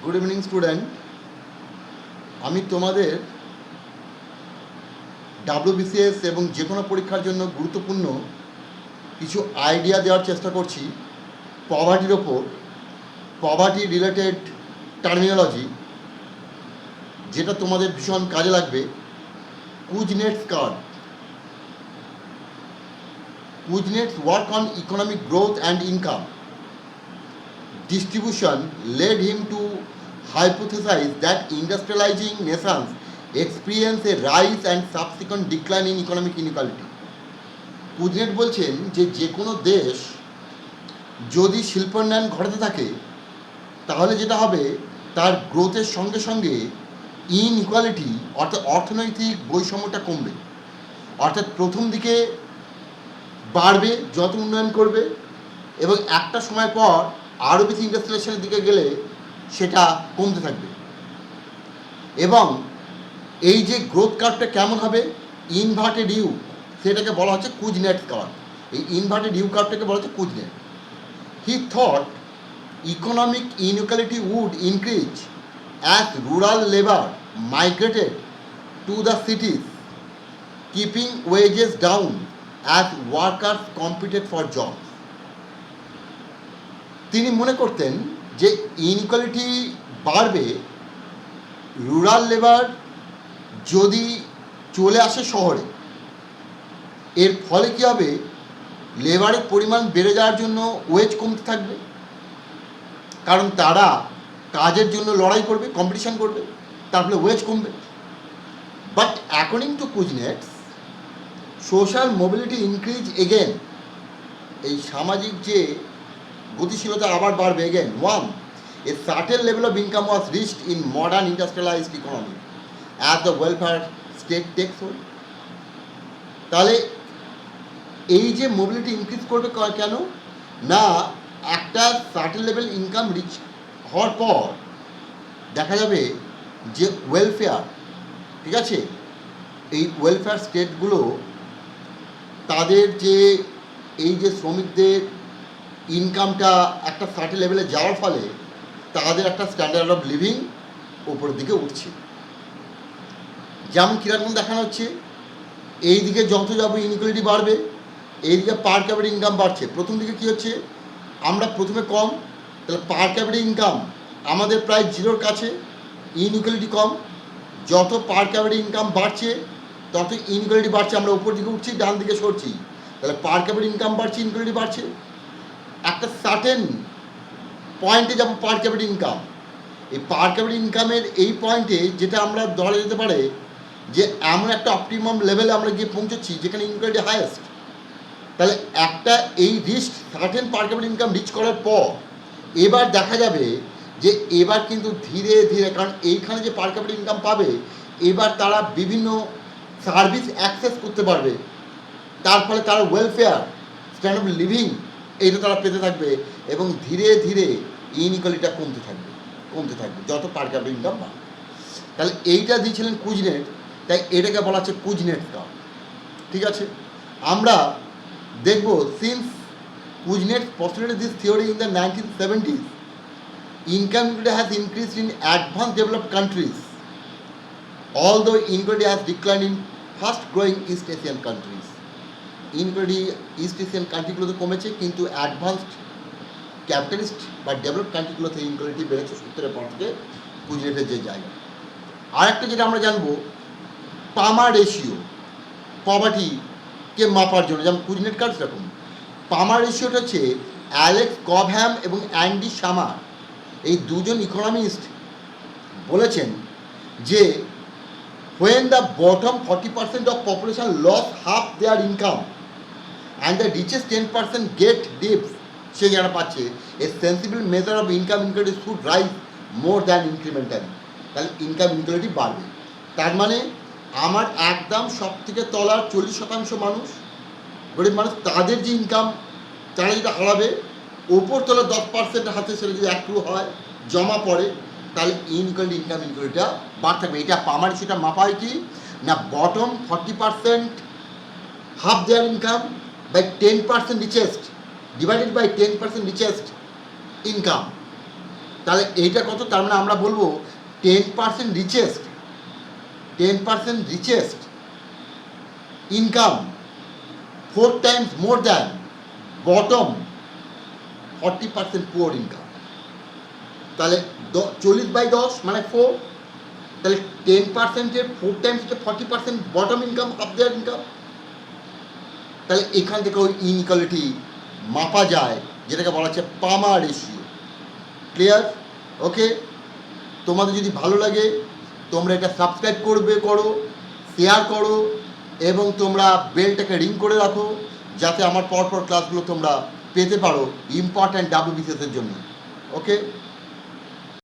Good evening student. আমি তোমাদের WBCS এবং যে কোনো পরীক্ষার জন্য গুরুত্বপূর্ণ কিছু আইডিয়া দেওয়ার চেষ্টা করছি পভার্টির ওপর, পভার্টি রিলেটেড টার্মিনোলজি, যেটা তোমাদের ভীষণ কাজে লাগবে। Kuznets curve, Kuznets work on economic growth and income distribution led him to hypothesize that industrializing nations experience a rise and subsequent decline in economic inequality. কুজনেট বলছেন যে কোনো দেশ যদি শিল্পোন্নয়ন ঘটাতে থাকে তাহলে যেটা হবে, তার গ্রোথের সঙ্গে সঙ্গে ইনইকুয়ালিটি অর্থাৎ অর্থনৈতিক বৈষম্যটা কমবে। অর্থাৎ প্রথম দিকে বাড়বে যত উন্নয়ন করবে, এবং একটা সময় পর আরও বেশি ইন্ডাস্ট্রিয়ালাইজেশনের দিকে গেলে সেটা কমতে থাকবে। এবং এই যে গ্রোথ কার্ভটা কেমন হবে, ইনভার্টেড ইউ, সেটাকে বলা হচ্ছে কুজনেটস কার্ভ। এই ইনভার্টেড ইউ কার্ভটাকে বলা হচ্ছে Kuznets. He thought economic inequality would increase as rural labour migrated to the cities, keeping wages down as workers competed for job. তিনি মনে করতেন যে ইনইকুয়ালিটি বাড়বে, রুরাল লেবার যদি চলে আসে শহরে, এর ফলে কী হবে, লেবারের পরিমাণ বেড়ে যাওয়ার জন্য ওয়েজ কমতে থাকবে, কারণ তারা কাজের জন্য লড়াই করবে, কম্পিটিশান করবে, তার ফলে ওয়েজ কমবে। But according to Kuznets, social mobility increase again, এই সামাজিক যে গতিশীলতা আবার বাড়বে again. One, a certain level of income was reached in modern industrialised economy as the welfare state takes hold. তাহলে এই যে মোবিলিটি ইনক্রিজ করবে কেন না, একটা সার্টেন লেভেল ইনকাম রিচ হওয়ার পর দেখা যাবে যে ওয়েলফেয়ার, ঠিক আছে, এই ওয়েলফেয়ার স্টেটগুলো তাদের যে এই যে শ্রমিকদের ইনকামটা একটা সার্টেন লেভেলে যাওয়ার ফলে তাদের একটা স্ট্যান্ডার্ড অফ লিভিং ওপরের দিকে উঠছে। যেমন কীরকম দেখানো হচ্ছে, এই দিকে যত যাবো ইনইকুয়ালিটি বাড়বে, এইদিকে পার ক্যাপিটাল ইনকাম বাড়ছে। প্রথম দিকে কী হচ্ছে, আমরা প্রথমে কম, তাহলে পার ক্যাপিটাল ইনকাম আমাদের প্রায় জিরোর কাছে, ইনইকুয়ালিটি কম। যত পার ক্যাপিটাল ইনকাম বাড়ছে তত ইনইকুয়ালিটি বাড়ছে, আমরা উপর দিকে উঠছি, ডান দিকে সরছি, তাহলে পার ক্যাপিটাল ইনকাম বাড়ছে, ইনইকুয়ালিটি বাড়ছে। একটা সার্টেন পয়েন্টে যাবো পার ক্যাপিটাল ইনকাম, এই পার ক্যাপিটাল ইনকামের এই পয়েন্টে যেটা আমরা ধরা যেতে পারে যে এমন একটা অপটিমাম লেভেলে আমরা গিয়ে পৌঁছচ্ছি যেখানে ইনইকুয়ালিটি হাইয়েস্ট। তাহলে একটা এই রিস্ক সার্টেন পার ক্যাপিটাল ইনকাম রিচ করার পর এবার দেখা যাবে যে এবার কিন্তু ধীরে ধীরে, কারণ এইখানে যে পার ক্যাপিটাল ইনকাম পাবে, এবার তারা বিভিন্ন সার্ভিস অ্যাক্সেস করতে পারবে, তার ফলে তারা ওয়েলফেয়ার স্ট্যান্ডার্ড অফ লিভিং এইটা তারা পেতে থাকবে, এবং ধীরে ধীরে ইনইকুয়ালিটিটা কমতে থাকবে যত পার ক্যাপিটাল ইনকাম পাবে। তাহলে এইটা দিয়েছিলেন কুজনেট, তাই এটাকে বলা হচ্ছে কুজনেট কার্ভ। ঠিক আছে, আমরা দেখব since কুজনেট postulated this theory in the 1970s, income inequality has increased in advanced developed countries, although inequality has declined in fast growing East Asian countries. Inequality East Asian কান্ট্রিগুলোতে কমেছে, কিন্তু অ্যাডভান্সড ক্যাপিটালিস্ট বা developed কান্ট্রিগুলোতে inequality বেড়েছে 70-এর পর থেকে কুজনেটের যে জায়গা। আরেকটা যেটা আমরা জানবো, পামার রেশিও, পভার্টিকে মাপার জন্য, যেমন কুজনেট কার্ভ সেরকম। পামার রেশিওটা হচ্ছে অ্যালেক্স কবহ্যাম এবং অ্যান্ডি শামার, এই দুজন ইকোনমিস্ট বলেছেন যে when the bottom 40% of population lost half their income and the richest 10% get dips, সে যারা পাচ্ছে, a sensible measure of income inequality should rise more than incrementally। তাহলে ইনকাম ইনইকুয়ালিটি বাড়বে, তার মানে আমার একদম সব থেকে তলার 40% মানুষ, গরিব মানুষ, তাদের যে ইনকাম তারা যেটা হারাবে, ওপর তলার 10% হাতে সেটা যদি একটু হয়, জমা পড়ে, তাহলে ইনইকুয়ালিটি ইনকাম ইনইকুয়ালিটিটা বাড়তে থাকবে। এটা পামার সেটা মাপা হয় কি না, bottom 40% half their income by 10% richest divided by 10% richest income, তাহলে এইটা কত? তার মানে আমরা বলবো 10% richest ইনকাম 4 times more than bottom 40% poor income. তাহলে 40/10 মানে 4, তাহলে 10%-এর 4 times 40% bottom income, half their income. তাহলে এখান থেকে ওই ইনইকুয়ালিটি মাপা যায়, যেটাকে বলা হচ্ছে পামার রেশিও। ক্লিয়ার? ওকে, তোমাদের যদি ভালো লাগে তোমরা এটা সাবস্ক্রাইব করো, শেয়ার করো এবং তোমরা বেলটাকে রিং করে রাখো, যাতে আমার পরপর ক্লাসগুলো তোমরা পেতে পারো ইম্পর্ট্যান্ট WBCS এর জন্য। ওকে।